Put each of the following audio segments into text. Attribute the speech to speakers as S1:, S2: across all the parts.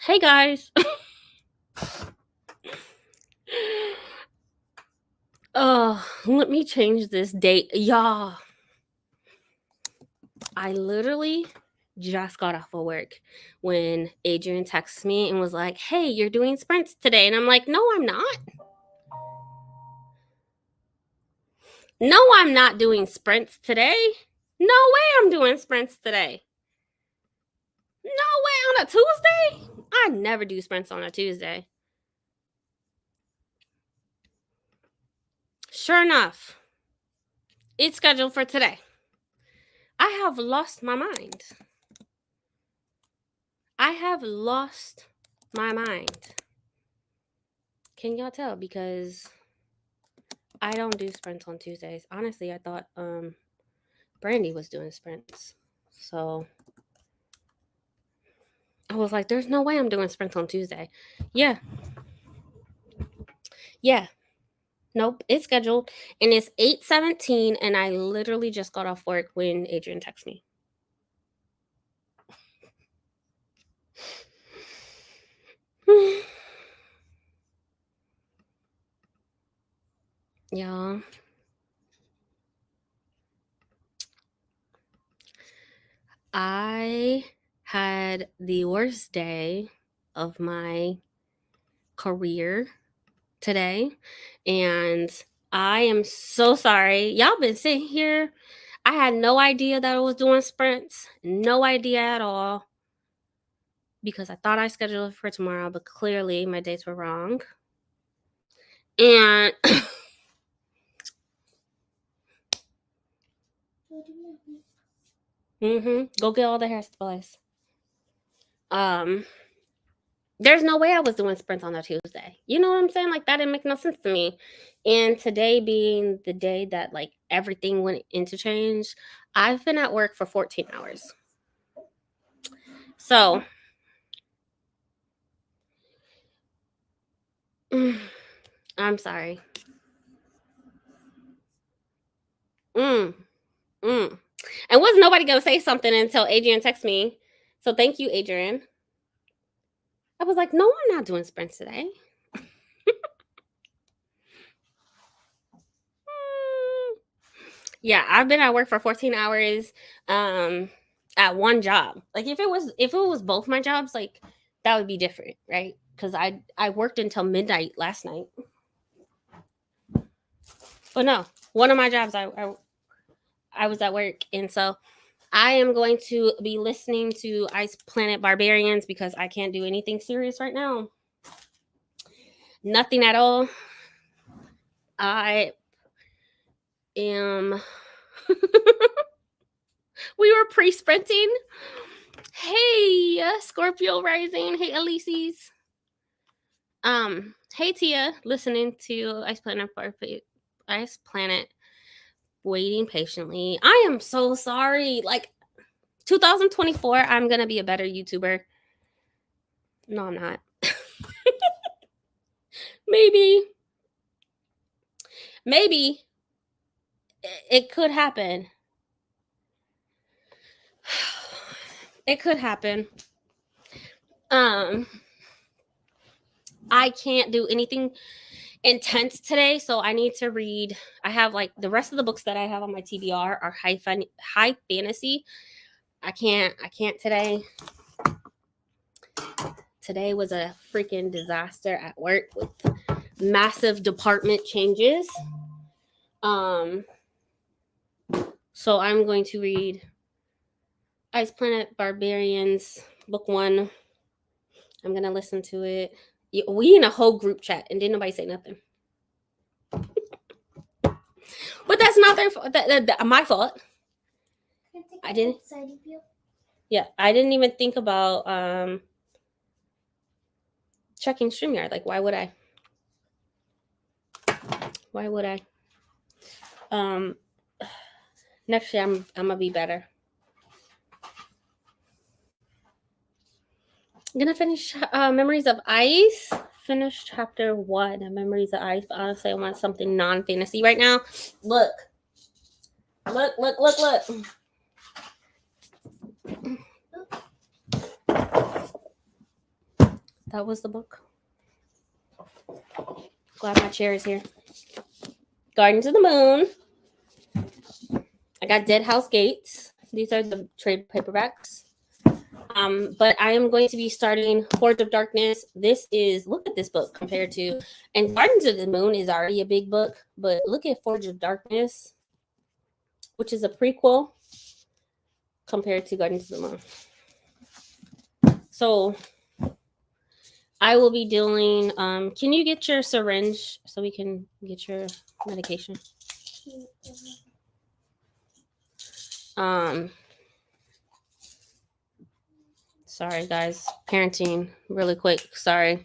S1: Hey guys. Oh, let me change this date. Y'all, I literally just got off of work when Adrian texted me and was like, hey, you're doing sprints today. And I'm like, no, I'm not. No, I'm not doing sprints today. No way I'm doing sprints today. No way on a Tuesday. I never do sprints on a Tuesday. Sure enough, it's scheduled for today. I have lost my mind. I have lost my mind. Can y'all tell? Because I don't do sprints on Tuesdays. Honestly, I thought Brandie was doing sprints. So I was like, there's no way I'm doing sprints on Tuesday. Yeah. Nope, it's scheduled. And it's 8:17, and I literally just got off work when Adrian texted me. Y'all. I had the worst day of my career today, and I am so sorry. Y'all been sitting here. I had no idea that I was doing sprints. No idea at all. Because I thought I scheduled it for tomorrow, but clearly my dates were wrong. And go get all the hair supplies. There's no way I was doing sprints on a Tuesday. You know what I'm saying? Like, that didn't make no sense to me. And today being the day that like everything went into change, I've been at work for 14 hours. So I'm sorry. And wasn't nobody gonna say something until Adrian texted me. So thank you, Adrian. I was like, no, I'm not doing sprints today. Yeah, I've been at work for 14 hours at one job. Like if it was both my jobs, like that would be different, right? Because I worked until midnight last night. But no, one of my jobs I was at work, and so I am going to be listening to Ice Planet Barbarians because I can't do anything serious right now. Nothing at all. I am we were pre-sprinting. Hey, Scorpio rising. Hey, Elises. Hey Tia, listening to Ice Planet waiting patiently. I am so sorry. Like 2024, I'm gonna be a better YouTuber. No, I'm not. Maybe it could happen. It could happen. I can't do anything intense today, so I need to read. I have like the rest of the books that I have on my TBR are high fantasy. I can't today. Today was a freaking disaster at work with massive department changes. So I'm going to read Ice Planet Barbarians book 1. I'm gonna listen to it. We in a whole group chat and didn't nobody say nothing. But that's not their fault. My fault. I didn't. Yeah, I didn't even think about checking StreamYard. Like, why would I? Why would I? Next year I'm gonna be better. I'm gonna finish Memories of Ice. Finish chapter 1 of Memories of Ice. But honestly, I want something non-fantasy right now. Look. that was the book. Glad my chair is here. Gardens of the Moon. I got Dead House Gates. These are the trade paperbacks. But I am going to be starting Forge of Darkness. This is, look at this book compared to, and Gardens of the Moon is already a big book, but look at Forge of Darkness, which is a prequel compared to Gardens of the Moon. So I will be doing, can you get your syringe so we can get your medication? Sorry guys, parenting really quick, sorry.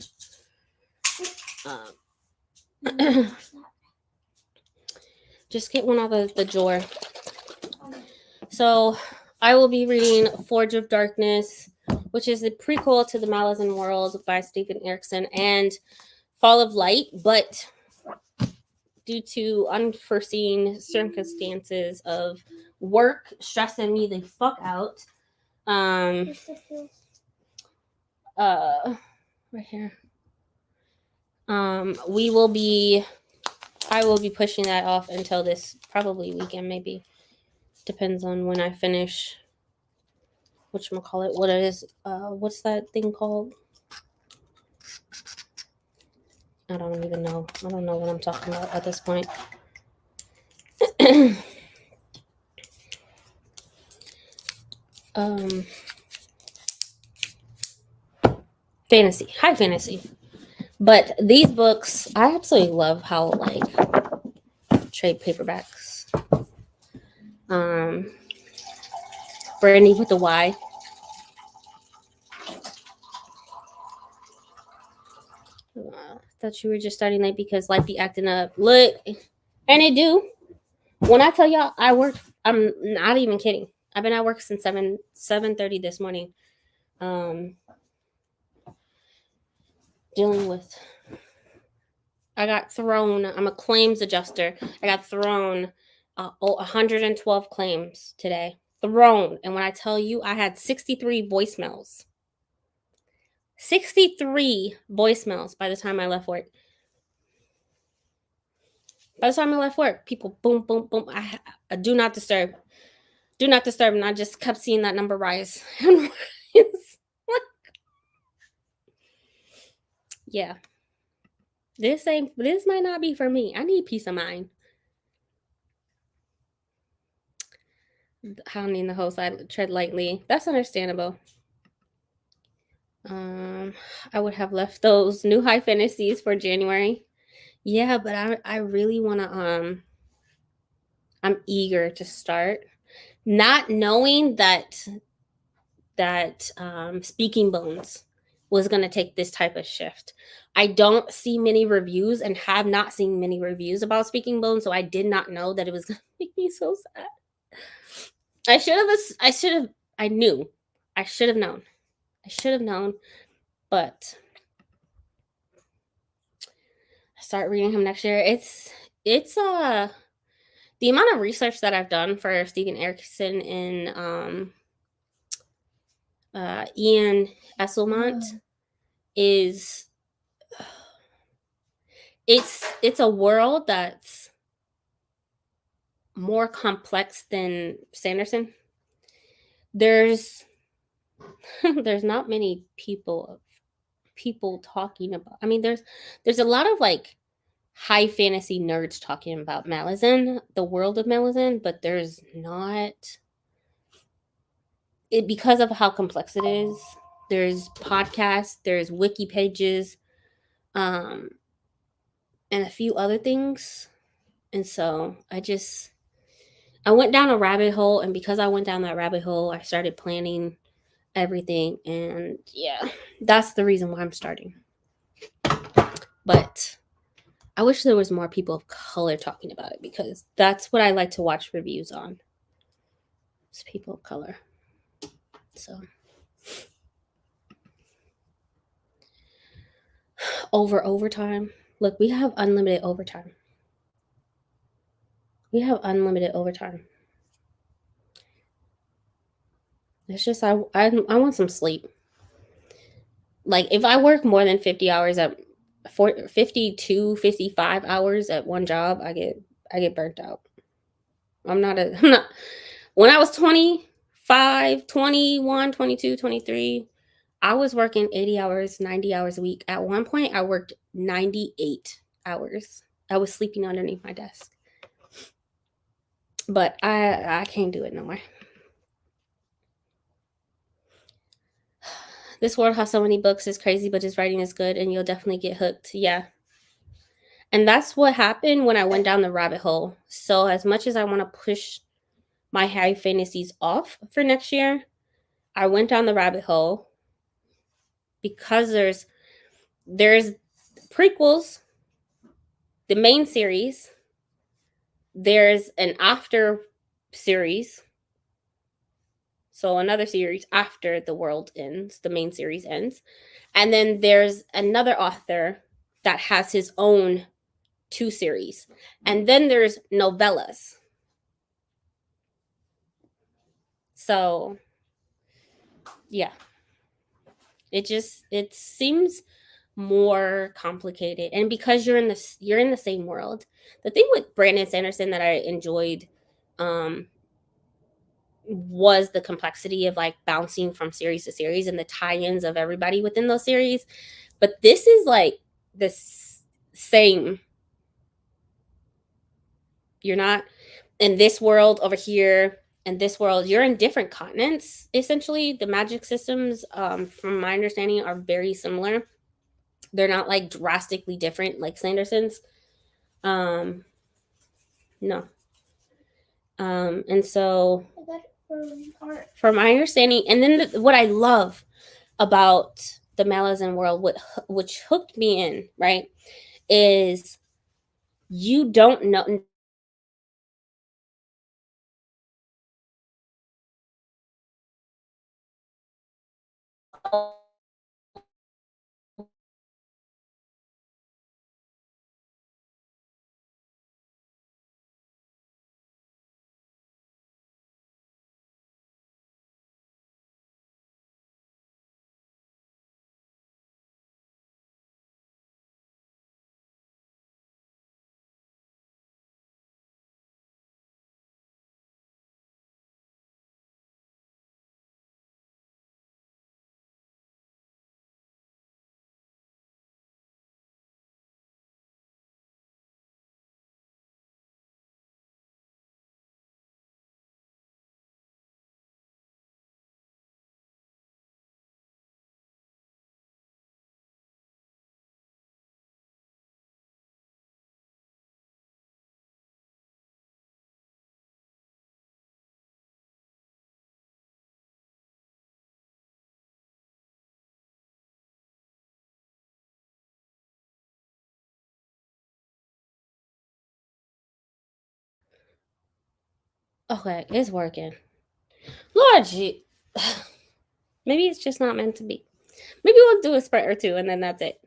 S1: Just get one out of the drawer. So I will be reading Forge of Darkness, which is the prequel to the Malazan World by Stephen Erickson, and Fall of Light, but due to unforeseen circumstances of work stressing me the fuck out, right here, I will be pushing that off until this probably weekend, maybe. Depends on when I finish. Whatchamacallit, what it is, what's that thing called? I don't even know. I don't know what I'm talking about at this point. Fantasy, high fantasy. But these books, I absolutely love how, like, trade paperbacks. Brandie with the Y. Thought you were just starting late because life be acting up. Look, and it do. When I tell y'all I worked, I'm not even kidding. I've been at work since 7:30 this morning. Dealing with, I got thrown, I'm a claims adjuster. I got thrown 112 claims today. Thrown. And when I tell you, I had 63 voicemails. 63 voicemails by the time I left work. People boom, boom, boom. I do not disturb. Do not disturb. And I just kept seeing that number rise. Yeah. This might not be for me. I need peace of mind. Hounding the host, I tread lightly. That's understandable. I would have left those new high fantasies for January. Yeah, but I really want to, I'm eager to start, not knowing that Speaking Bones was going to take this type of shift. I don't see many reviews and have not seen many reviews about Speaking Bones, so I did not know that it was going to make me so sad. I should have known, but I start reading him next year. It's the amount of research that I've done for Stephen Erickson and Ian Esselmont is, it's a world that's more complex than Sanderson. There's not many people talking about, I mean, there's a lot of like high fantasy nerds talking about Malazan, the world of Malazan, but there's not, it, because of how complex it is. There's podcasts, there's wiki pages, and a few other things. And so I went down a rabbit hole, and because I went down that rabbit hole, I started planning everything, and yeah, that's the reason why I'm starting. But I wish there was more people of color talking about it, because that's what I like to watch reviews on. It's people of color. So overtime. Look, we have unlimited overtime. It's just I want some sleep. like if I work more than 50 hours at 55 hours at one job, I get burnt out. I'm not when I was 25, 21, 22, 23, I was working 80 hours, 90 hours a week. At one point, I worked 98 hours. I was sleeping underneath my desk. But I can't do it no more. This world has so many books. It's crazy, but his writing is good, and you'll definitely get hooked. Yeah. And that's what happened when I went down the rabbit hole. So as much as I want to push my high fantasies off for next year, I went down the rabbit hole because there's prequels, the main series, there's an after series, so another series after the world ends, the main series ends, and then there's another author that has his own 2 series, and then there's novellas. So yeah, it seems more complicated, and because you're in the same world. The thing with Brandon Sanderson that I enjoyed was the complexity of like bouncing from series to series and the tie-ins of everybody within those series. But this is like this same. You're not in this world over here. In this world, you're in different continents. Essentially, the magic systems, from my understanding, are very similar. They're not like drastically different like Sanderson's. No. And so, from my understanding, and then what I love about the Malazan world, which hooked me in, right, is you don't know. Okay, it's working. Lord, gee. Maybe it's just not meant to be. Maybe we'll do a sprint or two and then that's it.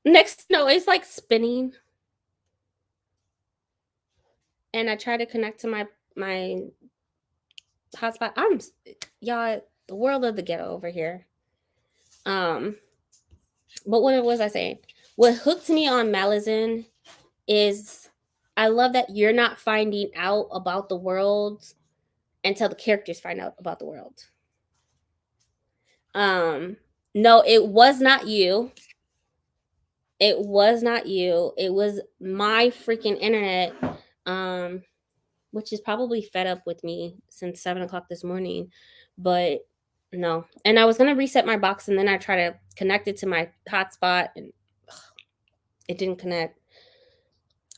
S1: Next, no, it's like spinning. And I try to connect to my hotspot. Y'all, the world of the ghetto over here. But what was I saying? What hooked me on Malazan is I love that you're not finding out about the world until the characters find out about the world. No, it was not you. It was not you. It was my freaking internet, which is probably fed up with me since 7 o'clock this morning. But no. And I was gonna reset my box and then I tried to connect it to my hotspot and it didn't connect.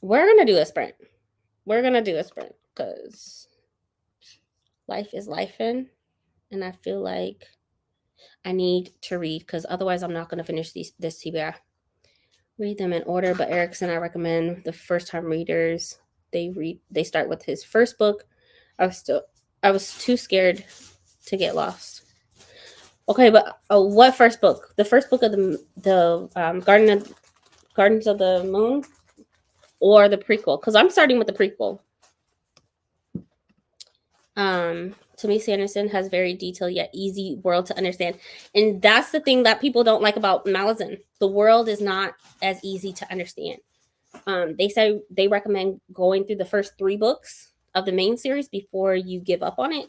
S1: We're gonna do a sprint. We're gonna do a sprint because life is lifing, and I feel like I need to read because otherwise I'm not gonna finish this TBR. Read them in order, but Erickson, I recommend the first time readers. They start with his first book. I was too scared to get lost. Okay, but what first book? The first book of the Gardens of the Moon, or the prequel? Because I'm starting with the prequel. to me, Sanderson has very detailed yet easy world to understand. And that's the thing that people don't like about Malazan. The world is not as easy to understand. They say they recommend going through the first 3 books of the main series before you give up on it.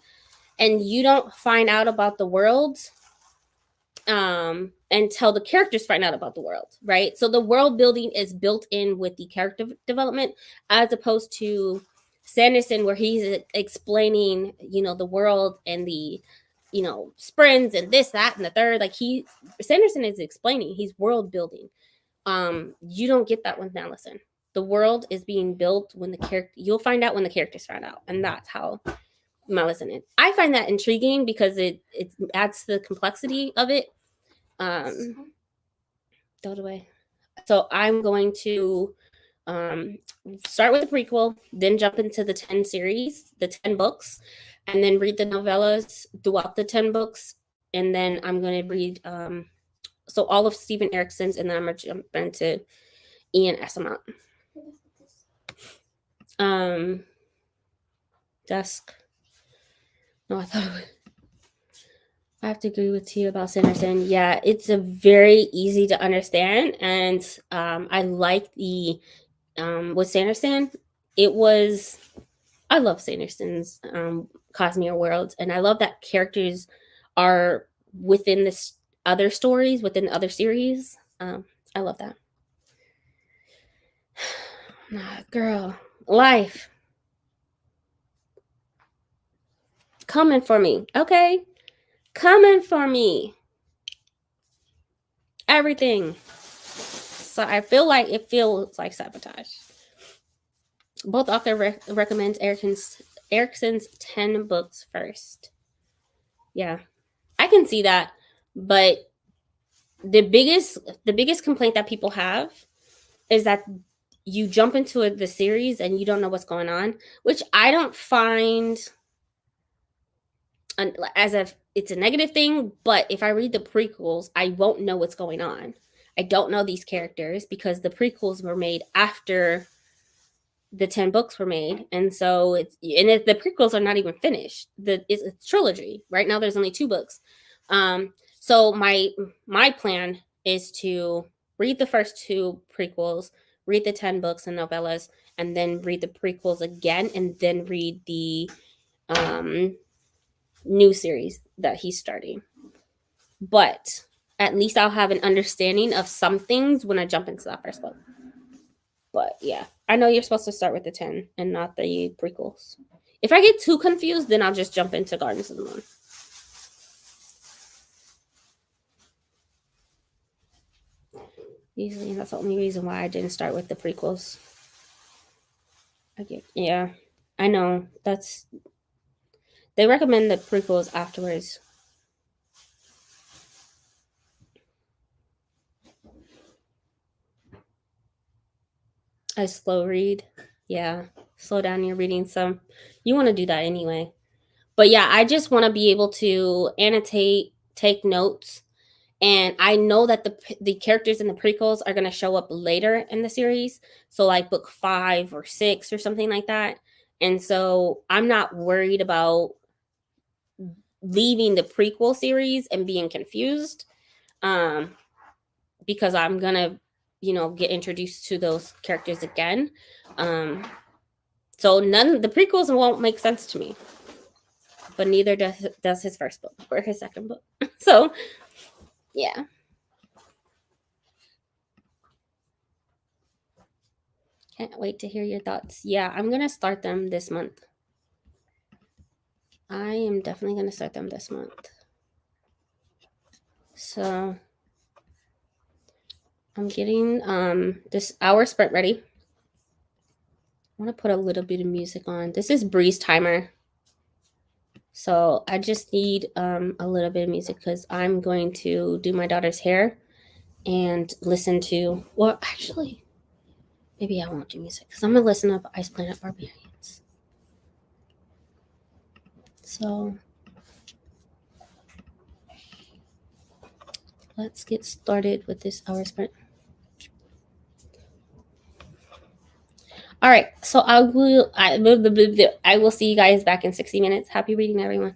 S1: And you don't find out about the world until the characters find out about the world, right? So the world building is built in with the character development, as opposed to Sanderson, where he's explaining, the world and the, sprints and this, that, and the third. Like Sanderson is explaining, he's world building. You don't get that with Malazan. The world is being built when the character. You'll find out when the characters find out, and that's how Malazan is. I find that intriguing because it adds to the complexity of it. Throw it away. So I'm going to start with the prequel, then jump into the 10 series, the 10 books, and then read the novellas throughout the 10 books. And then I'm going to read so all of Stephen Erickson's, and then I'm going to jump into Ian Asimov. Dusk. No, I thought it was. I have to agree with you about Sanderson. Yeah, it's a very easy to understand, and I like the with Sanderson. I love Sanderson's Cosmere worlds, and I love that characters are within this other stories, within other series. I love that. Girl, life coming for me, okay? Coming for me. Everything. So I feel like it feels like sabotage. Both author recommends Erickson's 10 books first. Yeah, I can see that, but the biggest complaint that people have is that you jump into the series and you don't know what's going on, which I don't find as if it's a negative thing. But if I read the prequels, I won't know what's going on. I don't know these characters because the prequels were made after the 10 books were made, and so the prequels are not even finished. It's a trilogy right now. There's only 2 books. So my plan is to read the first 2 prequels, read the 10 books and novellas, and then read the prequels again, and then read the new series that he's starting. But at least I'll have an understanding of some things when I jump into that first book. But yeah, I know you're supposed to start with the 10 and not the prequels. If I get too confused, then I'll just jump into Gardens of the Moon. Usually, that's the only reason why I didn't start with the prequels. Yeah, I know. They recommend the prequels afterwards. I slow read. Yeah, slow down your reading some. You want to do that anyway. But yeah, I just want to be able to annotate, take notes. And I know that the characters in the prequels are going to show up later in the series. So like book 5 or 6 or something like that. And so I'm not worried about leaving the prequel series and being confused, because I'm going to, get introduced to those characters again. So the prequels won't make sense to me. But neither does his first book or his second book. So, yeah. Can't wait to hear your thoughts. Yeah, I'm going to start them this month. I am definitely going to start them this month. So, I'm getting this hour sprint ready. I want to put a little bit of music on. This is Breeze Timer. So, I just need a little bit of music because I'm going to do my daughter's hair and listen to, well, actually, maybe I won't do music because I'm going to listen to Ice Planet Barbarians. So, let's get started with this hour sprint. All right, so I will see you guys back in 60 minutes. Happy reading, everyone.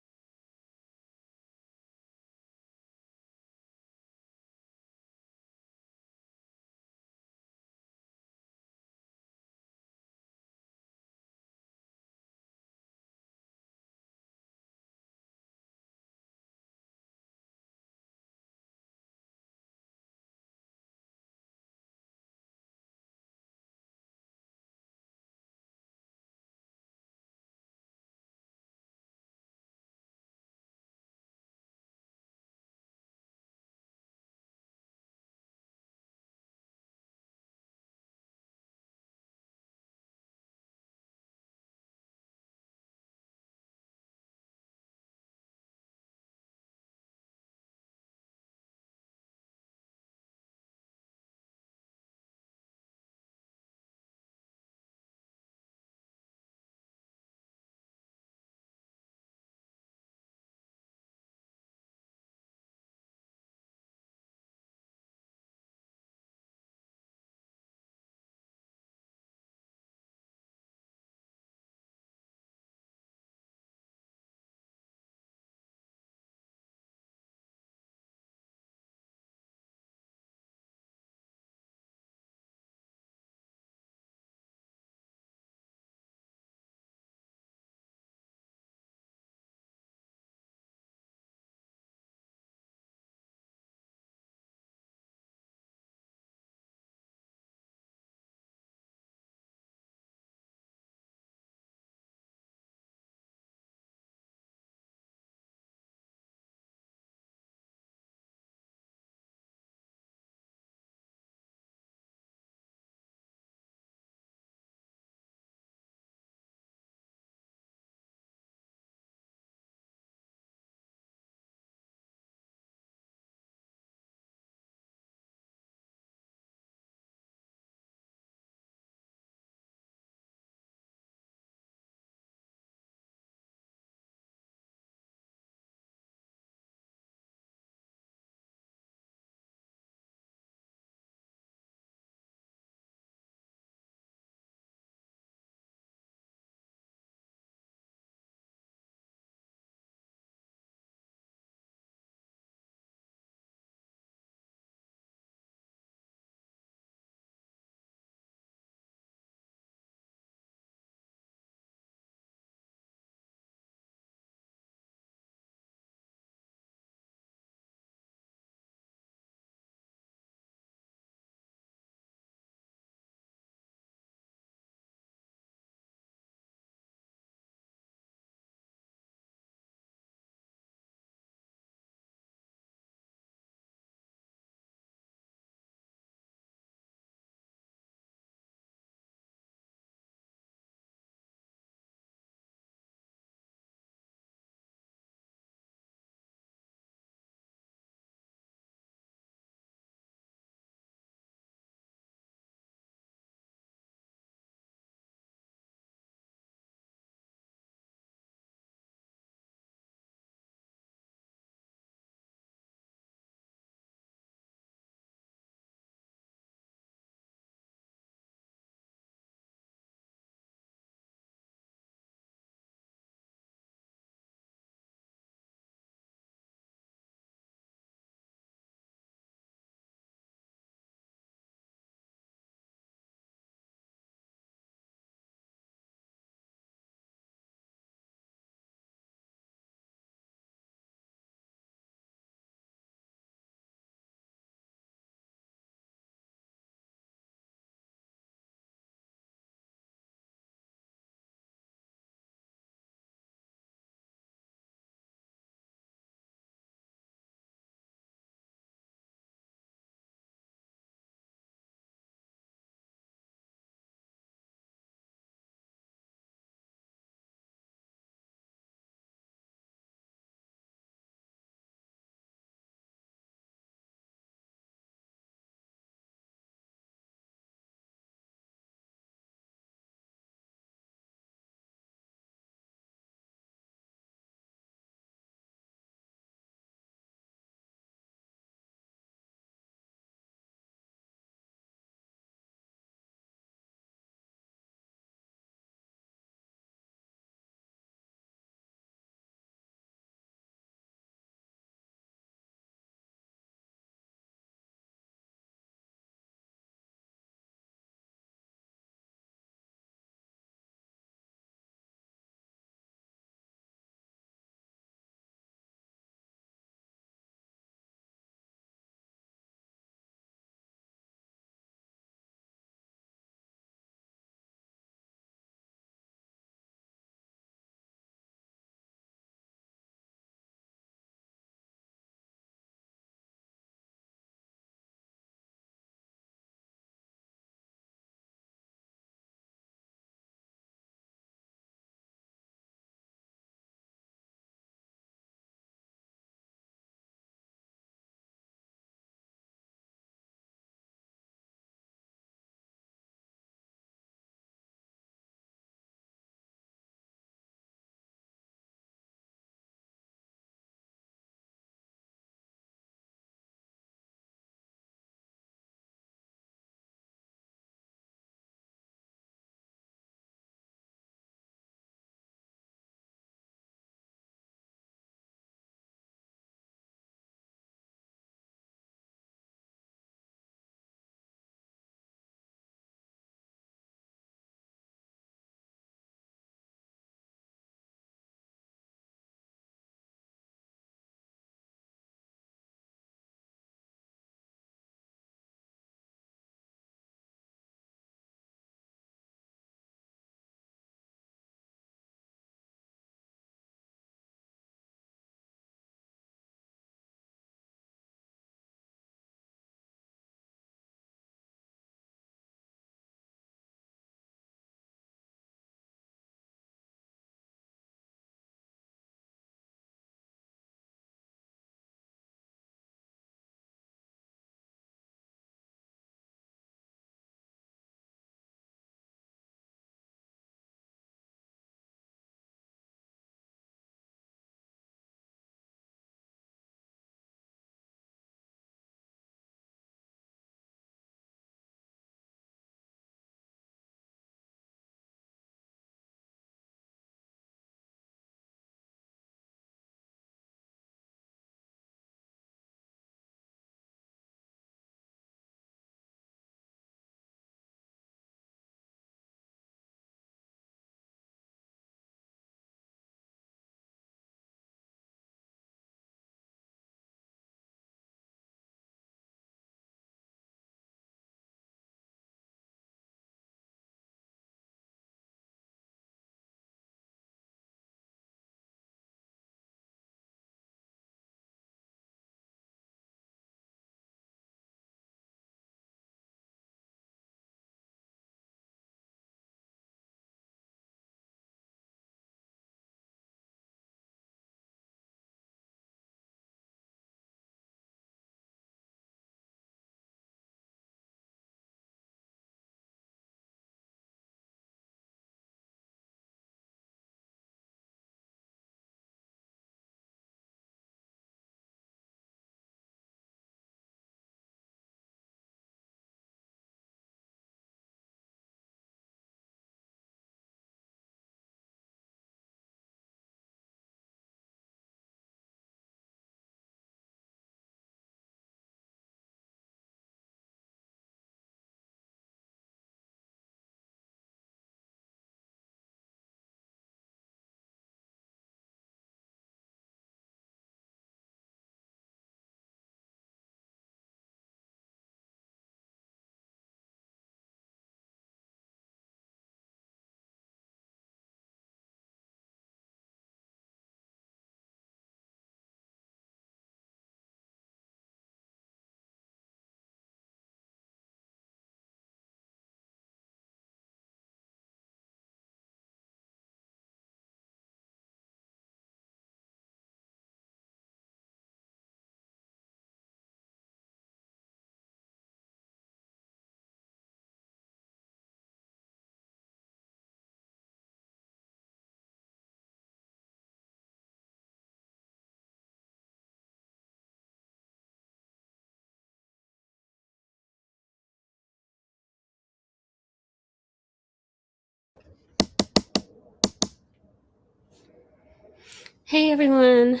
S1: Hey everyone.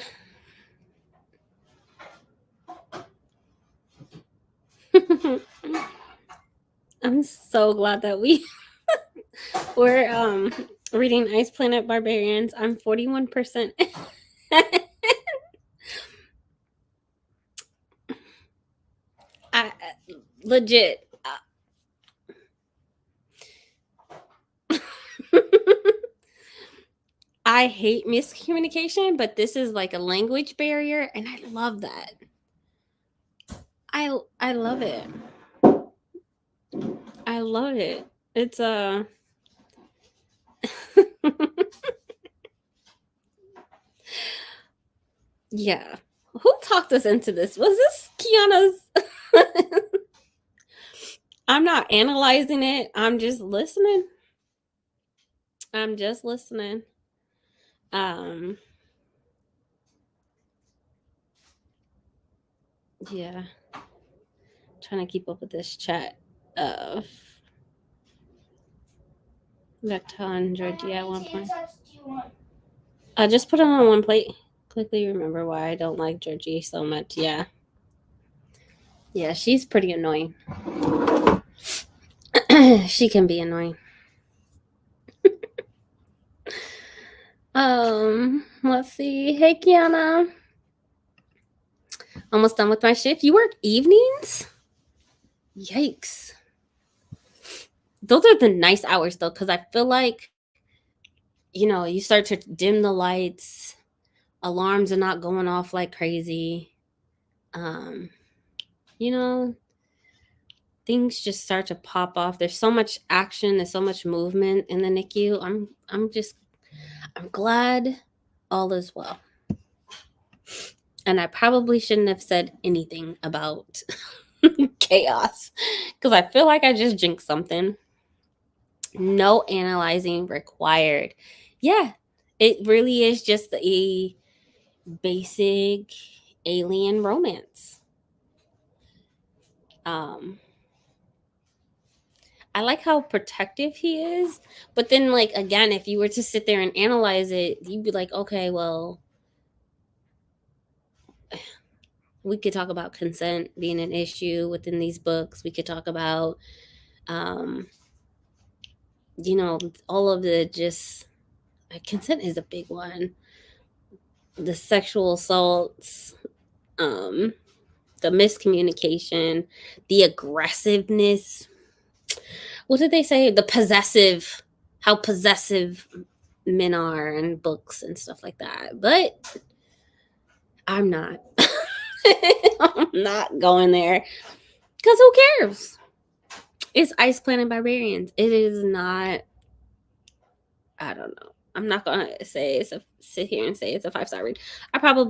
S1: I'm so glad that we're reading Ice Planet Barbarians. I'm 41%. I legit. I hate miscommunication, but this is like a language barrier, and I love that. I love it. I love it. It's yeah. Who talked us into this? Was this Kiana's? I'm not analyzing it. I'm just listening. I'm just listening. Yeah. Trying to keep up with this chat of Vector and Georgia at one point. I just put it on one plate. Quickly remember why I don't like Georgie so much. Yeah. Yeah, she's pretty annoying. She can be annoying. Let's see. Hey Kiana. Almost done with my shift. You work evenings? Yikes. Those are the nice hours though, because I feel like, you start to dim the lights, alarms are not going off like crazy. Things just start to pop off. There's so much action, there's so much movement in the NICU. I'm glad all is well. And I probably shouldn't have said anything about chaos because I feel like I just jinxed something. No analyzing required. Yeah, it really is just a basic alien romance. I like how protective he is, but then like again, if you were to sit there and analyze it, you'd be like, okay, well, we could talk about consent being an issue within these books. We could talk about all of the just consent is a big one. The sexual assaults, the miscommunication, the aggressiveness. What did they say? How possessive men are in books and stuff like that. But I'm not. I'm not going there. Because who cares? It's Ice Planet Barbarians. It is not, I don't know. I'm not going to sit here and say it's a 5-star read. I don't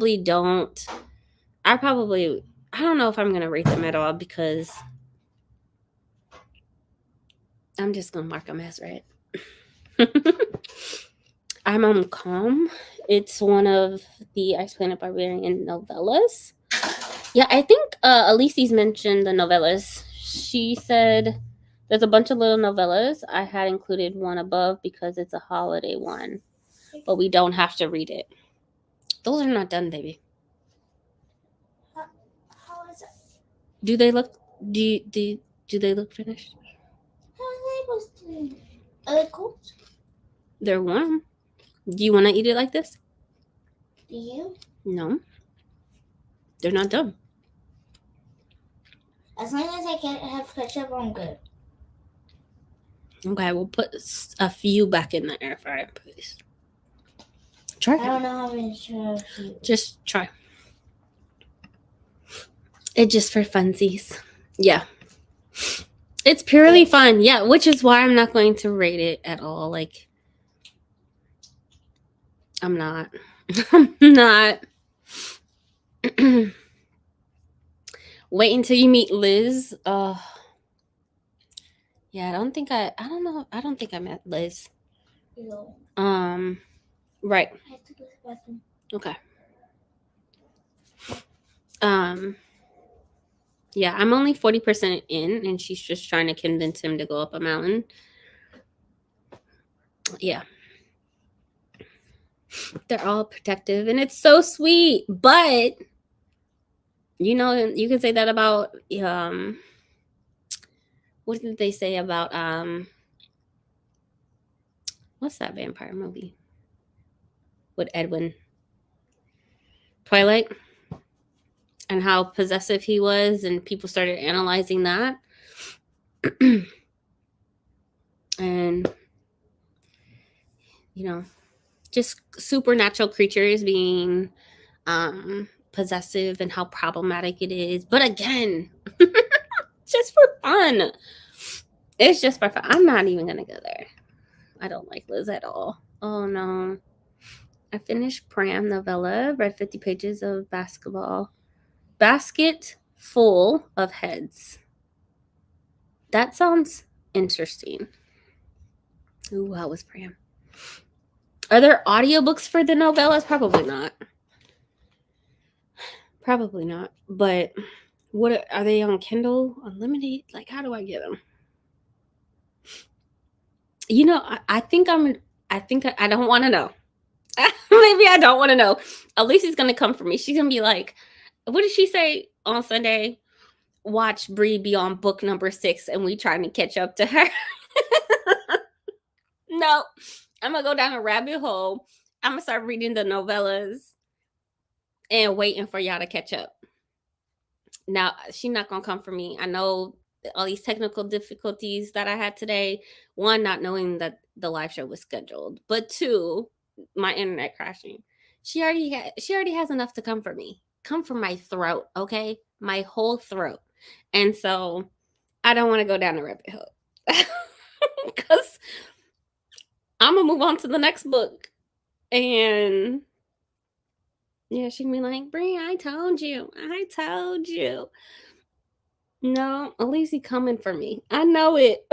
S1: know if I'm going to rate them at all because I'm just going to mark them as read. I'm on Calm. It's one of the Ice Planet Barbarian novellas. Yeah, I think Elise's mentioned the novellas. She said there's a bunch of little novellas. I had included one above because it's a holiday one, but we don't have to read it. Those are not done, baby.
S2: How is it?
S1: Do they look? Do they look finished?
S2: How are they supposed to? Are they cooked?
S1: They're warm. Do you want to eat it like this?
S2: Do you?
S1: No. They're not done.
S2: As long as I can't have ketchup, I'm good.
S1: Okay, we'll put a few back in the air fryer, please. Try.
S2: I don't know how many to eat.
S1: Just try. It's just for funsies. Yeah. It's purely fun. Yeah, which is why I'm not going to rate it at all. Like, I'm not. I'm not. Wait until you meet Liz. Yeah, I don't think I met Liz.
S2: No.
S1: Right.
S2: I have to go to the bathroom.
S1: Okay. Yeah, I'm only 40% in, and she's just trying to convince him to go up a mountain. Yeah. They're all protective, and it's so sweet. But you know, you can say that about what did they say about what's that vampire movie with Edwin? Twilight, and how possessive he was, and people started analyzing that. And you know, just supernatural creatures being possessive and how problematic it is. But again, just for fun. It's just for fun. I'm not even gonna go there. I don't like Liz at all. Oh no. I finished Pram novella, read 50 pages of basketball. Basket full of heads. That sounds interesting. Ooh, how was Pram? Are there audiobooks for the novellas? Probably not. Probably not. But what are they on Kindle Unlimited? Like, how do I get them? You know, I think I don't want to know. Maybe I don't want to know. Alicia's gonna come for me. She's gonna be like, what did she say on Sunday? Watch Bree be on book number 6 and we trying to catch up to her. No, I'm gonna go down a rabbit hole. I'm gonna start reading the novellas and waiting for y'all to catch up. Now, she's not gonna come for me. I know all these technical difficulties that I had today. One, not knowing that the live show was scheduled, but two, my internet crashing. She already has enough to come for me. Come for my throat, okay? My whole throat. And so I don't want to go down the rabbit hole. Because I'm gonna move on to the next book. And yeah, she'd be like, Brie, I told you. No, Alicia coming for me. I know it.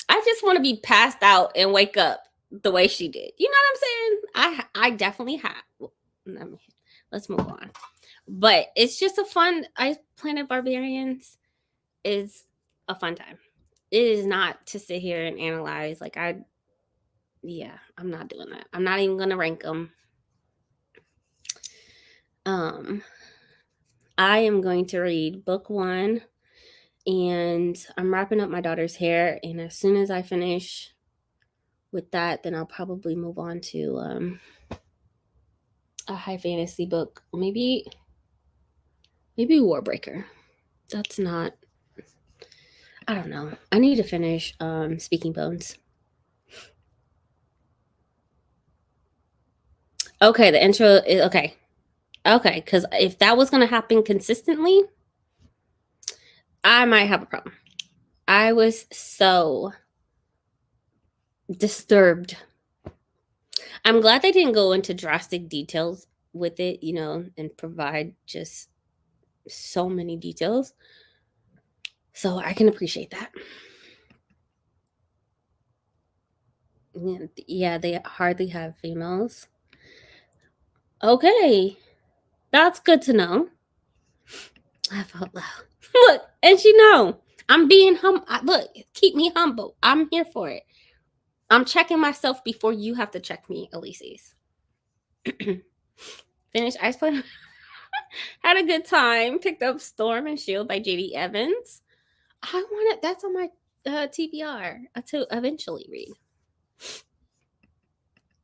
S1: I just want to be passed out and wake up the way she did. You know what I'm saying? I definitely have. Let's move on. But it's just a fun. Planet Barbarians is a fun time. It is not to sit here and analyze. I'm not doing that. I'm not even gonna rank them. I am going to read book 1, and I'm wrapping up my daughter's hair. And as soon as I finish with that, then I'll probably move on to a high fantasy book. Maybe Warbreaker. That's not. I don't know. I need to finish Speaking Bones. Okay, the intro is okay. Okay, because if that was going to happen consistently, I might have a problem. I was so disturbed. I'm glad they didn't go into drastic details with it, and provide just so many details. So I can appreciate that. Yeah, they hardly have females. Okay, that's good to know. I felt loud. Look, and she know I'm being humble. Look, keep me humble. I'm here for it. I'm checking myself before you have to check me, Elise's. Finished Ice Planet. Had a good time. Picked up Storm and Shield by J.D. Evans. I want it. That's on my TBR to eventually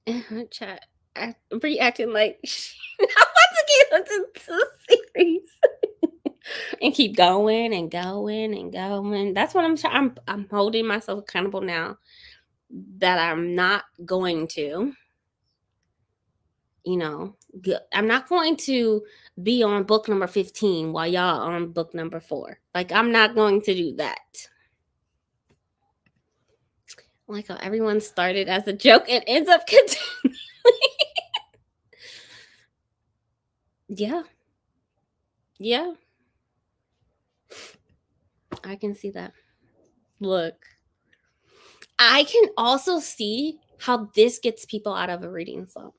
S1: read. Chat. Brie acting like she wants to get into the series and keep going and going and going. That's what I'm trying. I'm holding myself accountable now that I'm not going to. I'm not going to be on book number 15 while y'all are on book number 4. Like, I'm not going to do that. Like how everyone started as a joke and ends up continuing. Yeah. I can see that. Look. I can also see how this gets people out of a reading slump.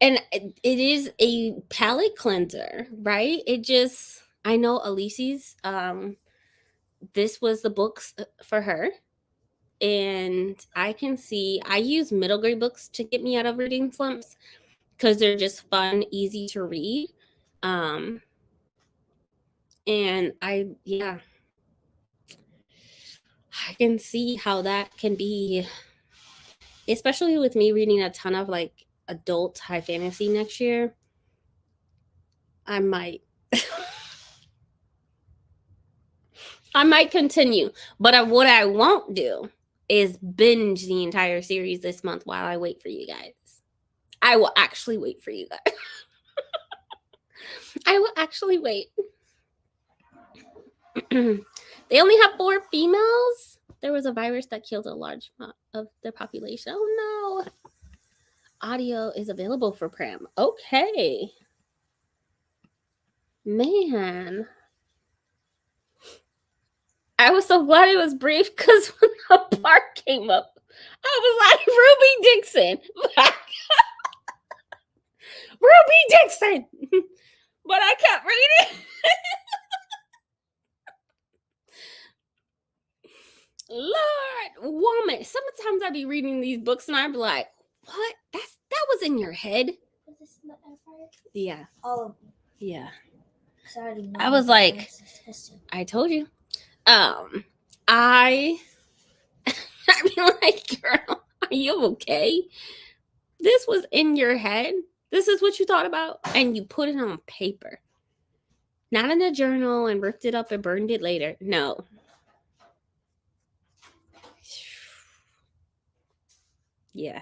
S1: And it is a palate cleanser, right? I know Alici's, this was the books for her. and I can see I use middle grade books to get me out of reading slumps because they're just fun, easy to read. And I can see how that can be, especially with me reading a ton of like adult high fantasy next year. I might I might continue, but what I won't do is binge the entire series this month while I wait for you guys. I will actually wait for you guys. I will actually wait. They only have 4 females. There was a virus that killed a large amount of their population. Oh no. Audio is available for Pram. Okay. Man. I was so glad it was brief because when the part came up, I was like, Ruby Dixon. Ruby Dixon. But I kept reading. Lord, woman. Sometimes I'd be reading these books and I'd be like, what? That was in your head? Yeah.
S2: All of them.
S1: Yeah.
S2: I
S1: was like, I told you. I'd be like, girl, are you okay? This was in your head. This is what you thought about, and you put it on paper, not in a journal and ripped it up and burned it later. No. Yeah.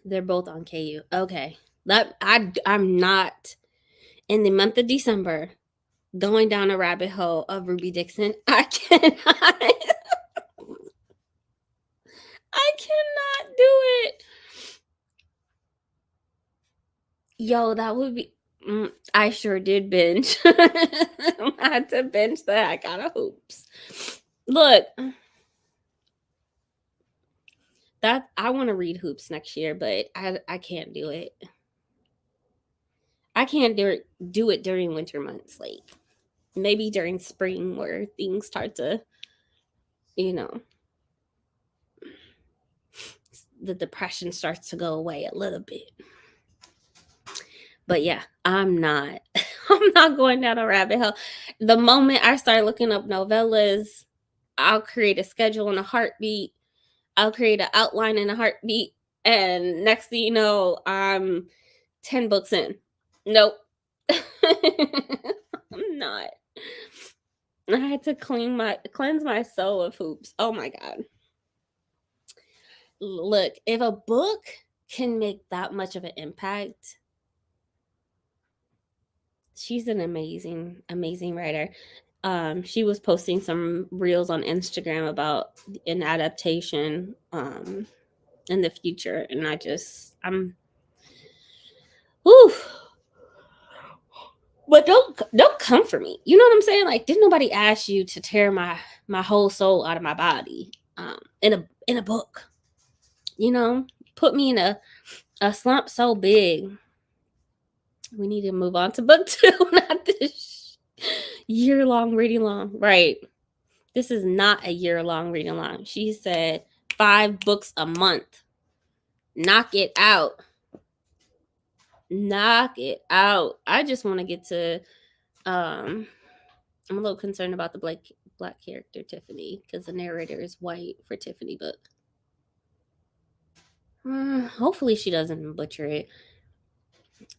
S1: They're both on KU. Okay. I'm not in the month of December going down a rabbit hole of Ruby Dixon. I cannot. I cannot do it. Yo, that would be. I sure did binge. I had to binge the heck out of Hoops. Look, that I want to read Hoops next year, but I can't do it. I can't do it during winter months. Like maybe during spring where things start to, the depression starts to go away a little bit. But yeah, I'm not going down a rabbit hole. The moment I start looking up novellas, I'll create a schedule in a heartbeat. I'll create an outline in a heartbeat. And next thing you know, I'm 10 books in. Nope. I'm not. I had to cleanse my soul of Hoops. Oh my God. Look, if a book can make that much of an impact, she's an amazing writer. She was posting some reels on Instagram about an adaptation in the future, and I'm whew. But don't come for me. You know what I'm saying? Like, didn't nobody ask you to tear my whole soul out of my body in a book? Put me in a slump so big. We need to move on to book 2, not this year-long reading long. Right. This is not a year-long reading long. She said 5 books a month. Knock it out. Knock it out. I just want to get to I'm a little concerned about the black character Tiffany because the narrator is white for Tiffany book. Hopefully she doesn't butcher it.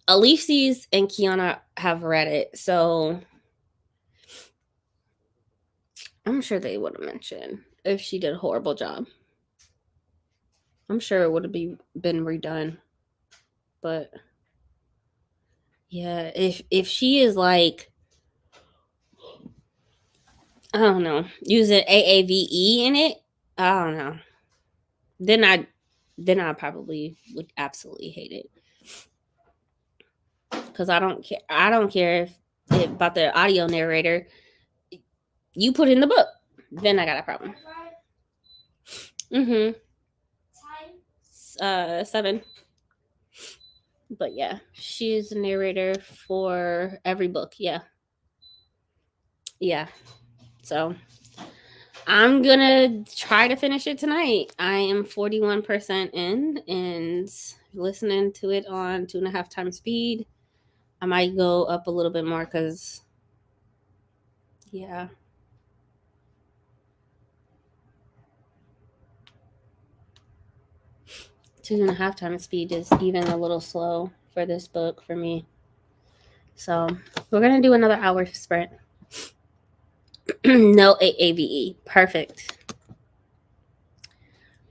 S1: Alexis and Kiana have read it, so I'm sure they would have mentioned if she did a horrible job. I'm sure it would have been redone. But yeah, if she is like, I don't know, using AAVE in it, I don't know. Then I probably would absolutely hate it. Because I don't care if about the audio narrator. You put in the book, then I got a problem. 7. But yeah, she's a narrator for every book. Yeah. So I'm gonna try to finish it tonight. I am 41% in and listening to it on 2.5 times speed. I might go up a little bit more because, yeah. Two and a half times speed is even a little slow for this book for me. So we're gonna do another hour sprint. No AAVE. Perfect.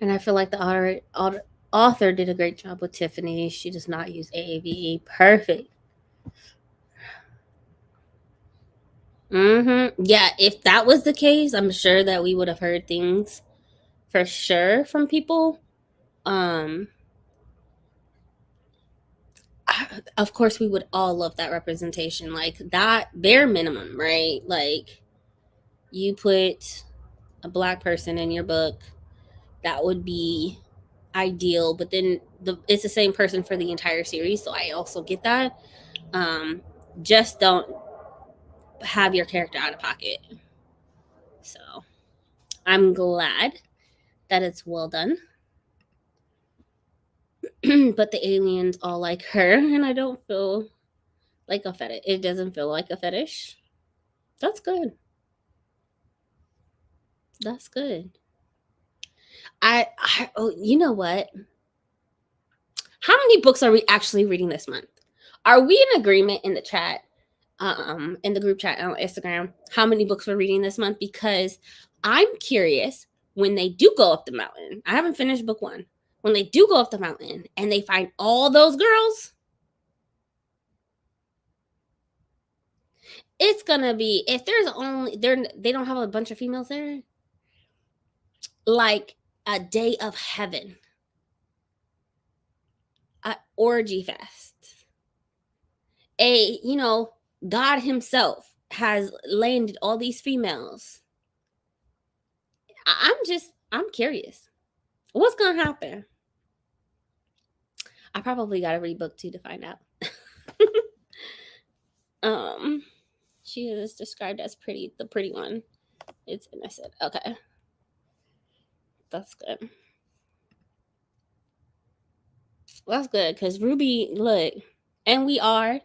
S1: And I feel like the author did a great job with Tiffany. She does not use AAVE. Perfect. Yeah, if that was the case, I'm sure that we would have heard things for sure from people. Of course, we would all love that representation, like that bare minimum, right? Like you put a Black person in your book, that would be ideal. But then it's the same person for the entire series, so I also get that. Just don't have your character out of pocket. So I'm glad that it's well done. But the aliens all like her, and I don't feel like a fetish. It doesn't feel like a fetish. That's good. That's good. Oh, you know what? How many books are we actually reading this month? Are we in agreement in the chat, in the group chat on Instagram, how many books we're reading this month? Because I'm curious when they do go up the mountain. I haven't finished book 1. When they do go up the mountain and they find all those girls, it's gonna be, if there's only they don't have a bunch of females there, like a day of heaven, a orgy fest. God himself has landed all these females. I'm curious. What's gonna happen? I probably gotta read book 2 to find out. She is described as pretty, the pretty one. It's innocent. Okay. That's good. That's good, because Ruby, look, and we are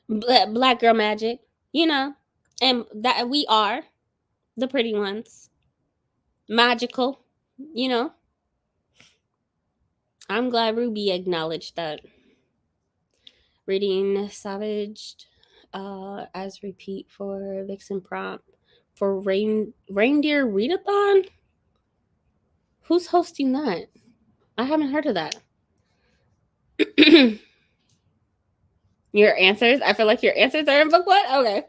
S1: Black girl magic, and that we are the pretty ones. Magical, you know. I'm glad Ruby acknowledged that. Reading Savaged as repeat for Vixen prompt for Reindeer Readathon. Who's hosting that? I haven't heard of that. Your answers? I feel like your answers are in book 1? Okay.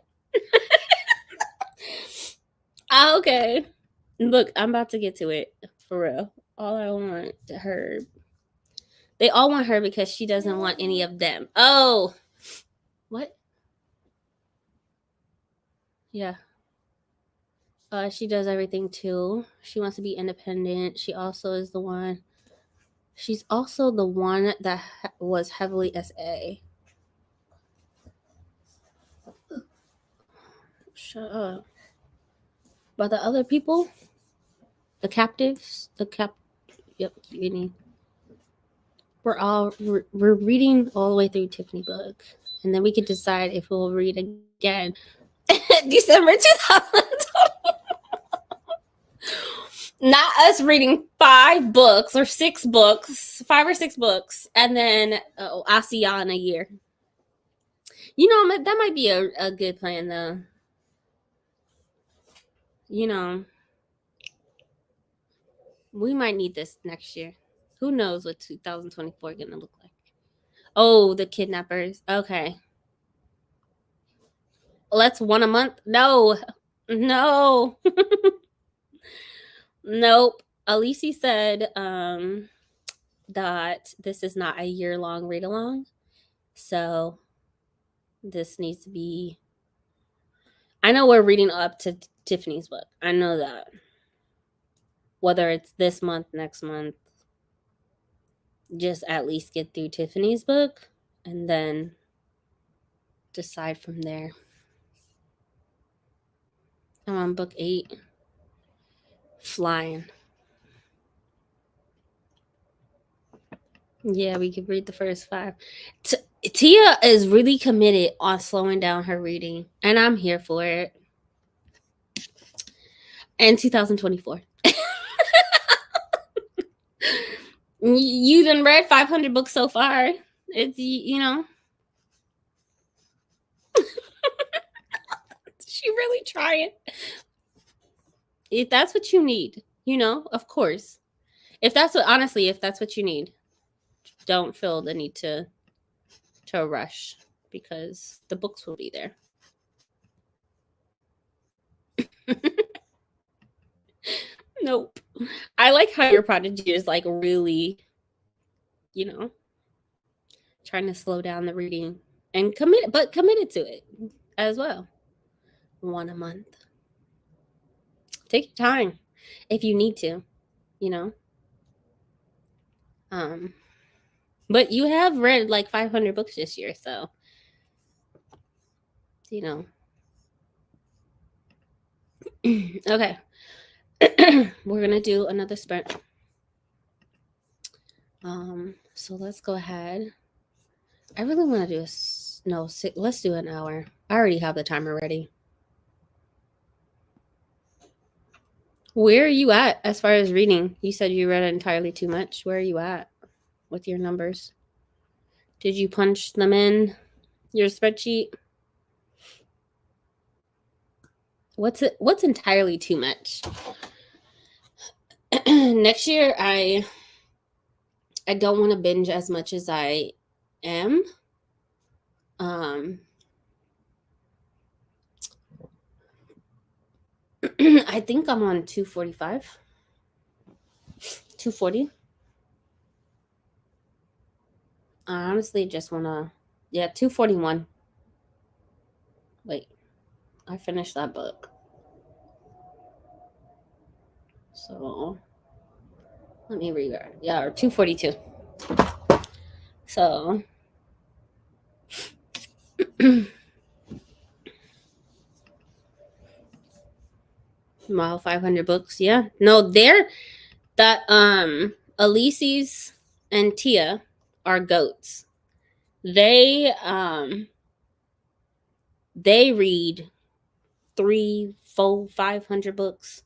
S1: Okay. Look, I'm about to get to it. For real. All I want her. They all want her because she doesn't want any of them. Oh. What? Yeah. She does everything too. She wants to be independent. She also is the one. She's also the one that was heavily SA. Shut up. But the other people, the captives, yep, we're reading all the way through Tiffany book, and then we could decide if we'll read again. December 2020. Not us reading 5 books or 6 books, 5 or 6 books, and then I'll see y'all in a year. That might be a good plan, though. We might need this next year. Who knows what 2024 is going to look like? Oh, the kidnappers. Okay. Let's one a month. No. Nope. Alicia said that this is not a year-long read-along. So this needs to be... I know we're reading up to Tiffany's book. I know that. Whether it's this month, next month, just at least get through Tiffany's book and then decide from there. I'm on book 8. Flying. Yeah, we could read the first 5. Tia is really committed on slowing down her reading, and I'm here for it. And 2024. You done read 500 books so far. It's, she really trying. If that's what you need, of course. If that's what you need, don't feel the need to rush because the books will be there. Nope. I like how your prodigy is like really, trying to slow down the reading and committed to it as well. 1 a month. Take your time if you need to, you know. But you have read like 500 books this year, so okay. We're gonna do another sprint. So let's go ahead. I really want to do let's do an hour. I already have the timer ready. Where are you at as far as reading? You said you read entirely too much. Where are you at with your numbers? Did you punch them in your spreadsheet? What's entirely too much? Next year I don't want to binge as much as I am. I think I'm on 245. 240. I honestly just want to 241. Wait. I finished that book. So let me read it. Yeah, or 242. So wow, 500 books. Yeah. No, Elise's and Tia are goats. They read 3, 4, 500 books.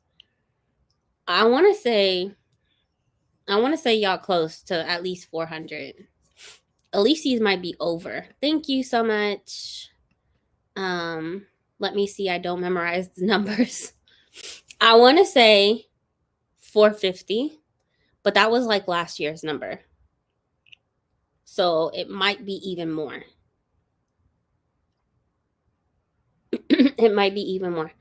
S1: I want to say y'all close to at least 400. Elise's might be over. Thank you so much. Let me see. I don't memorize the numbers. I want to say 450, but that was like last year's number. So it might be even more. It might be even more.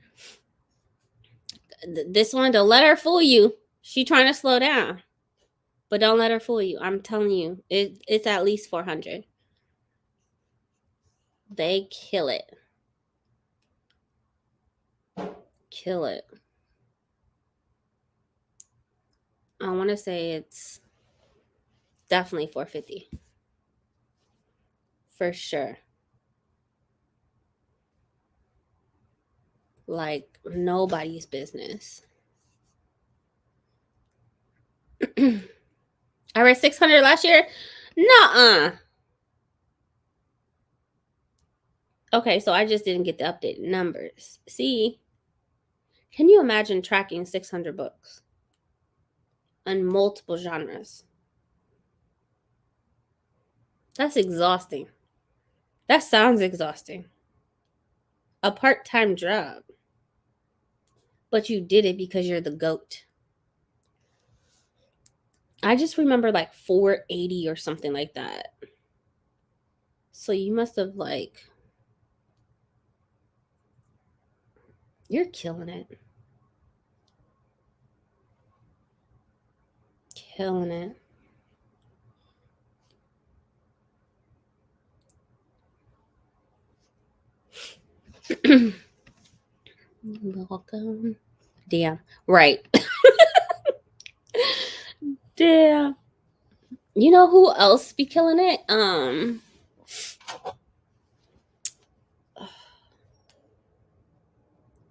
S1: This one, don't let her fool you. She trying to slow down. But don't let her fool you. I'm telling you, it's at least 400. They kill it. Kill it. I want to say it's definitely 450. For sure. Like nobody's business. I read 600 last year. Nuh-uh. Okay, so I just didn't get the updated numbers. See? Can you imagine tracking 600 books in multiple genres? That's exhausting. That sounds exhausting. A part-time job. But you did it because you're the GOAT. I just remember like 480 or something like that. So you must have you're killing it. Killing it. Welcome. Damn. Right. Damn. You know who else be killing it?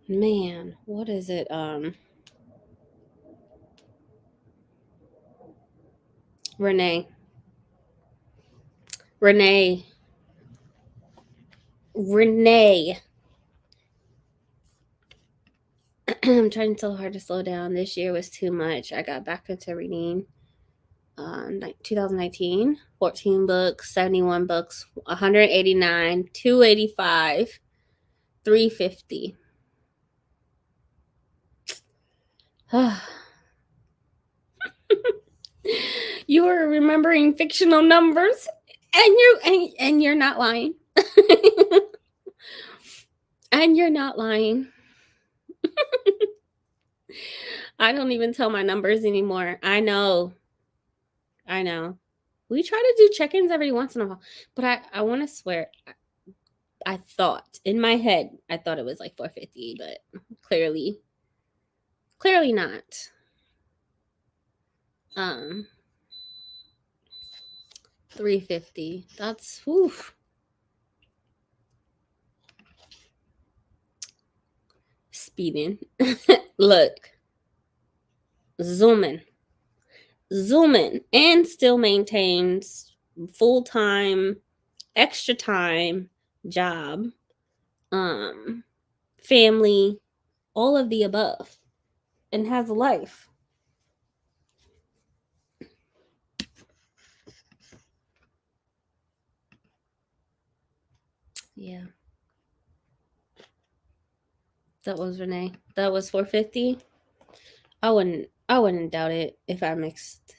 S1: Man, what is it? Renee. I'm trying so hard to slow down. This year was too much. I got back into reading 2019, 14 books, 71 books, 189, 285, 350. You are remembering fictional numbers, and you're not lying. And you're not lying. I don't even tell my numbers anymore. I know. We try to do check-ins every once in a while, but I want to swear, I thought in my head, I thought it was like 450, but clearly not. 350. That's whew. Speeding. Look. Zooming, and still maintains full-time, extra time job, family, all of the above, and has a life. Yeah. That was Renee. That was 450. I wouldn't doubt it if I mixed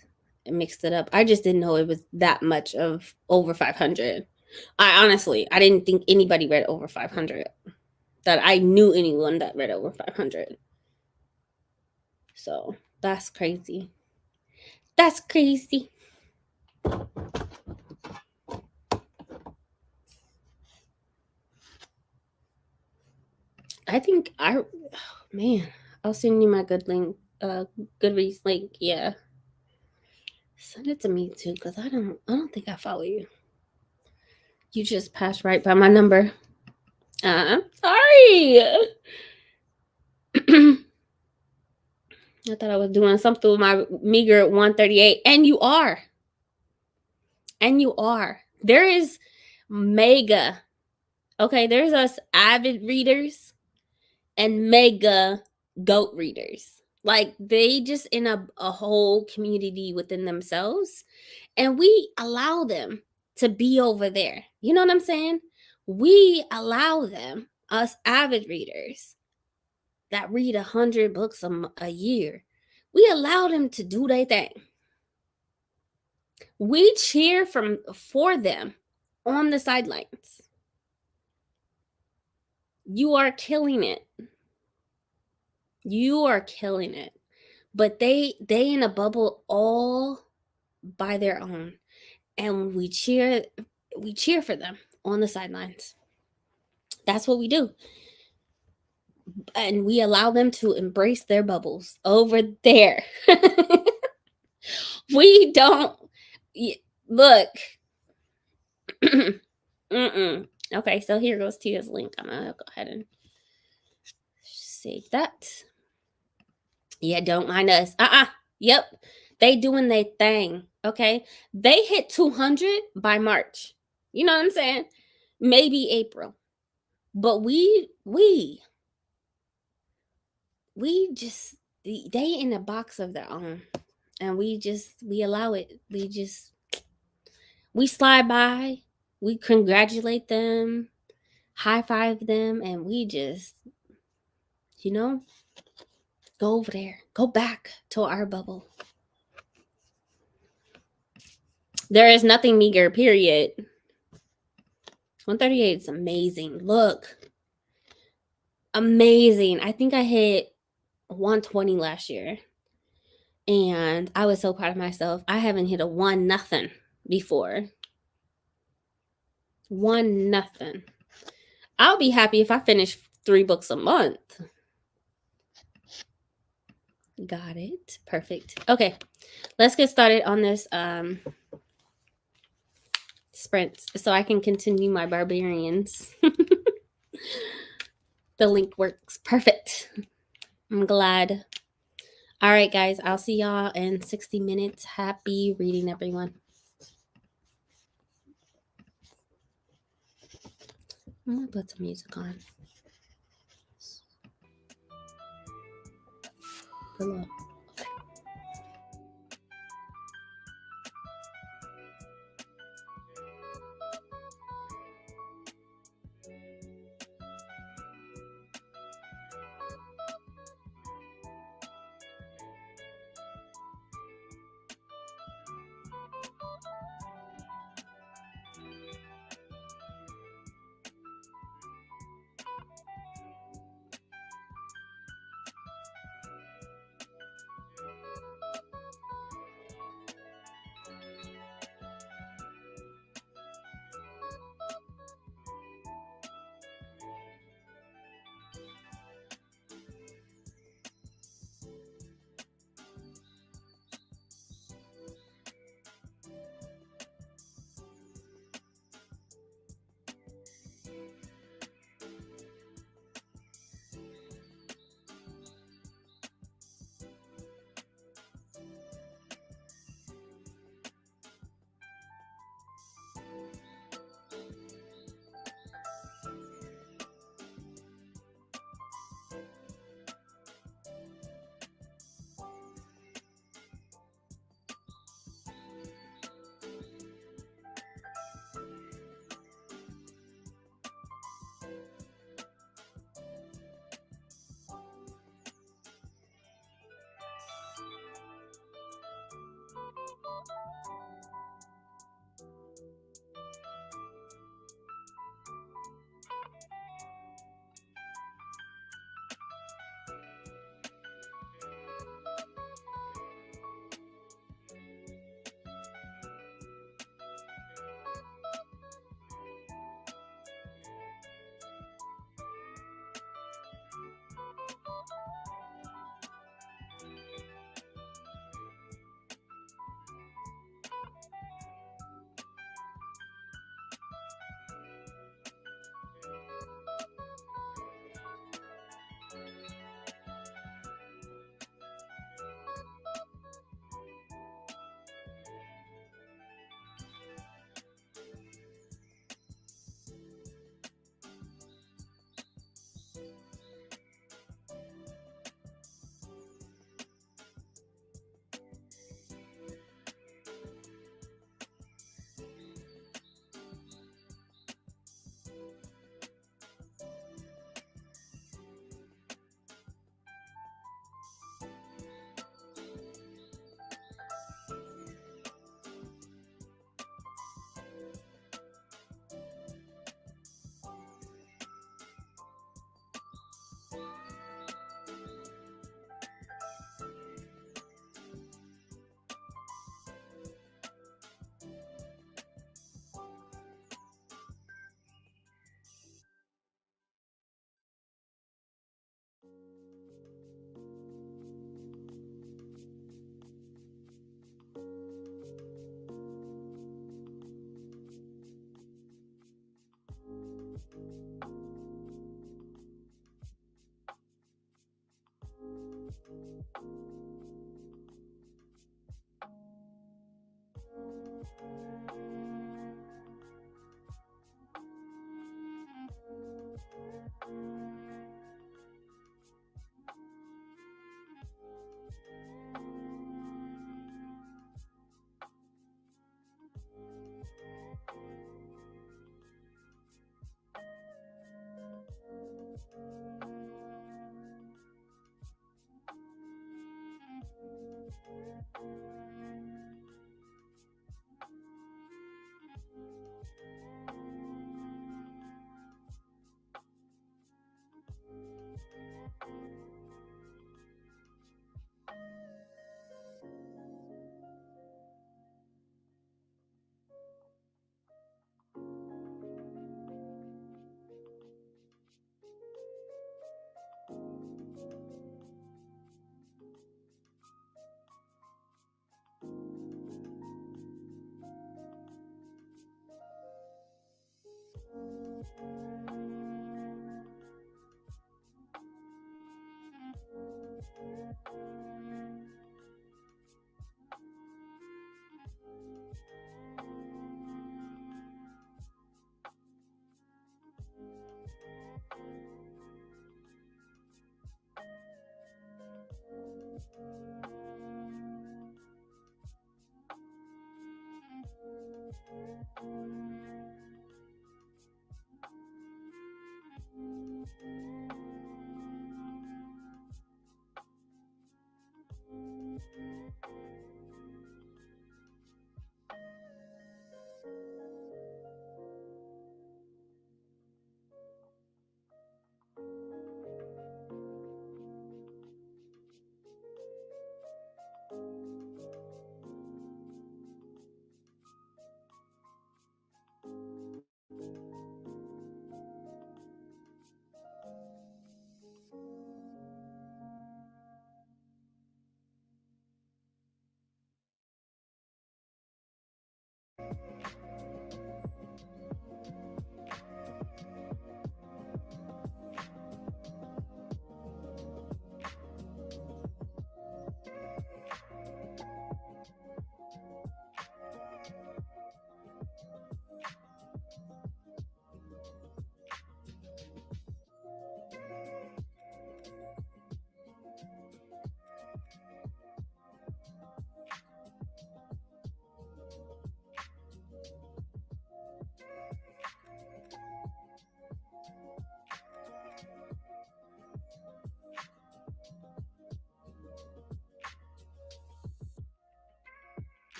S1: it up. I just didn't know it was that much of over 500. I didn't think anybody read over 500. That I knew anyone that read over 500. So that's crazy. That's crazy. I think man, I'll send you my Goodreads link. Yeah, send it to me too, cause I don't think I follow you. You just passed right by my number. I'm sorry. I thought I was doing something with my meager 138, and you are. There is mega. Okay, there's us avid readers and mega goat readers. Like they just in a whole community within themselves, and we allow them to be over there. You know what I'm saying? We allow them, us avid readers that read 100 books a year, we allow them to do their thing. We cheer for them on the sidelines. You are killing it. But they in a bubble all by their own, and we cheer for them on the sidelines. That's what we do. And we allow them to embrace their bubbles over there. We don't look. Okay, so here goes Tia's link. I'm gonna go ahead and save that. Yeah, don't mind us. Yep. They doing their thing. Okay. They hit 200 by March. You know what I'm saying? Maybe April. But we just, they in a box of their own. And we allow it. We slide by. We congratulate them, high five them, and we just, go over there. Go back to our bubble. There is nothing meager, period. 138 is amazing. Look. Amazing. I think I hit 120 last year. And I was so proud of myself. I haven't hit a 1-0 before. 1-0. I'll be happy if I finish 3 books a month. Got it. Perfect. Okay. Let's get started on this sprint so I can continue my barbarians. The link works perfect. I'm glad. All right, guys, I'll see y'all in 60 minutes. Happy reading, everyone. I'm gonna put some music on. Below.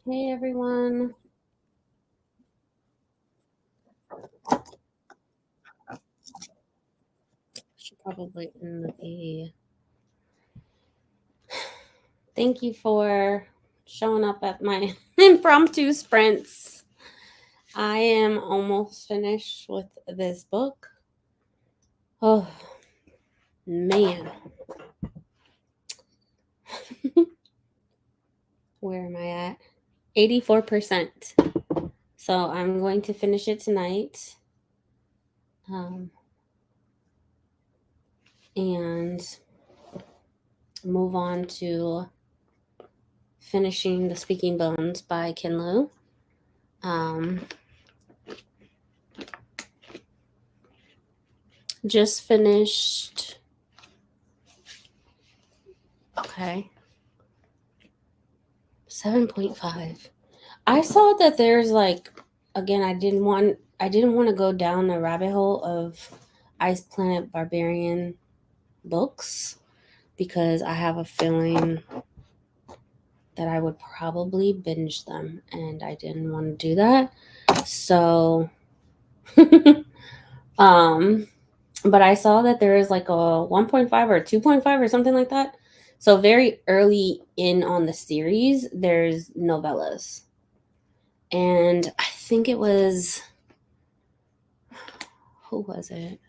S1: Hey everyone. Should probably end the. Thank you for showing up at my impromptu sprints. I am almost finished with this book. Oh man. Where am I at? 84%. So I'm going to finish it tonight. And move on to finishing The Speaking Bones by Ken Liu. just finished. Okay. 7.5. I saw that there's like, again, I didn't want to go down the rabbit hole of Ice Planet Barbarian books because I have a feeling that I would probably binge them and I didn't want to do that. So but I saw that there is like a 1.5 or 2.5 or something like that. So very early in on the series, there's novellas. And I think it was, who was it?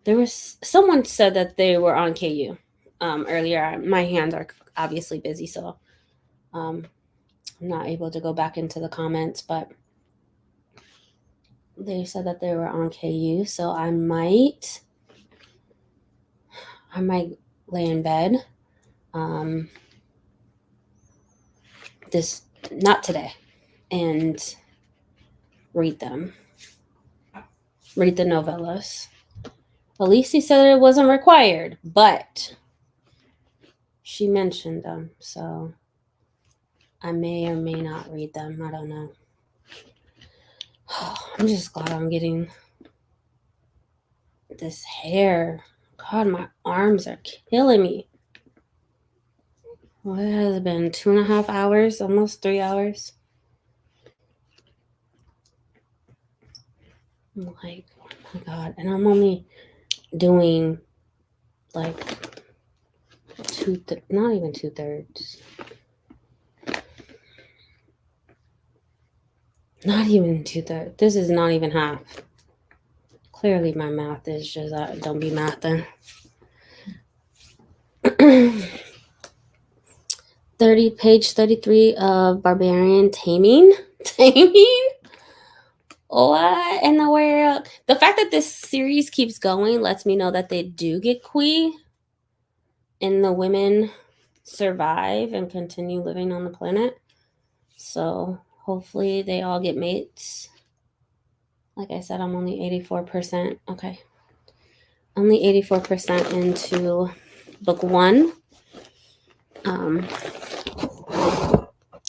S1: There was someone said that they were on KU earlier. My hands are obviously busy, so I'm not able to go back into the comments, but they said that they were on KU, so I might lay in bed. This not today, and read them. Read the novellas. Alicia said it wasn't required, but she mentioned them, so I may or may not read them. I don't know. I'm just glad I'm getting this hair. God, my arms are killing me. What has it been? 2.5 hours, almost 3 hours. I'm like, oh my God. And I'm only doing like not even 2/3. Not even 2/3. This is not even half. Clearly, my math is just don't be mathing. page 33 of Barbarian Taming. Taming? What in the world? The fact that this series keeps going lets me know that they do get quee and the women survive and continue living on the planet. So hopefully they all get mates. Like I said, I'm only 84%. Okay. Only 84% into book 1.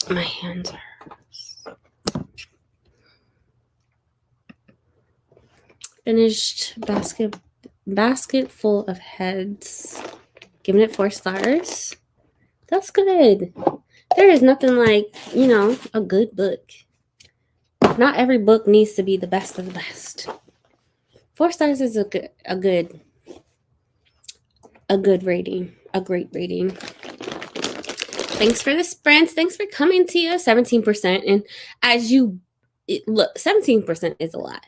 S1: My hands are finished basket full of heads. Giving it 4 stars. That's good. There is nothing like, a good book. Not every book needs to be the best of the best. 4 stars is a good rating, a great rating. Thanks for the sprints. Thanks for coming, Tia. 17%. And as you look, 17% is a lot.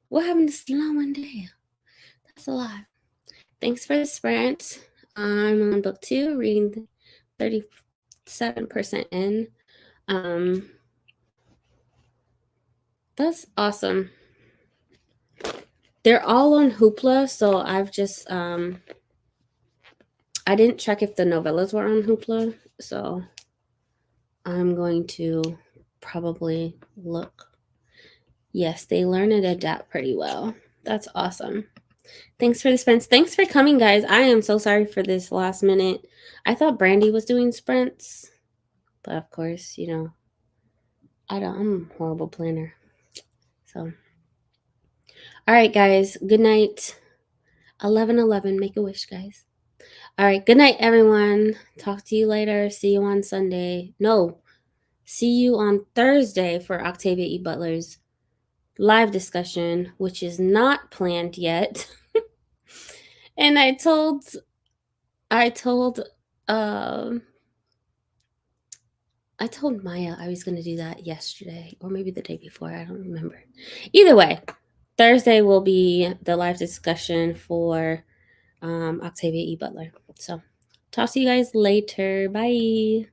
S1: What happened to slow one day? That's a lot. Thanks for the sprint. I'm on book 2, reading 37% in. That's awesome. They're all on Hoopla, so I've just I didn't check if the novellas were on Hoopla, so I'm going to probably look. Yes, they learn and adapt pretty well. That's awesome. Thanks for the sprints. Thanks for coming, guys. I am so sorry for this last minute. I thought Brandie was doing sprints, but of course, I'm a horrible planner. So, all right, guys. Good night. 11:11. Make a wish, guys. All right. Good night, everyone. Talk to you later. See you on Sunday. No, see you on Thursday for Octavia E. Butler's live discussion, which is not planned yet. And I told Maya I was going to do that yesterday or maybe the day before. I don't remember. Either way, Thursday will be the live discussion for Octavia E. Butler. So talk to you guys later. Bye.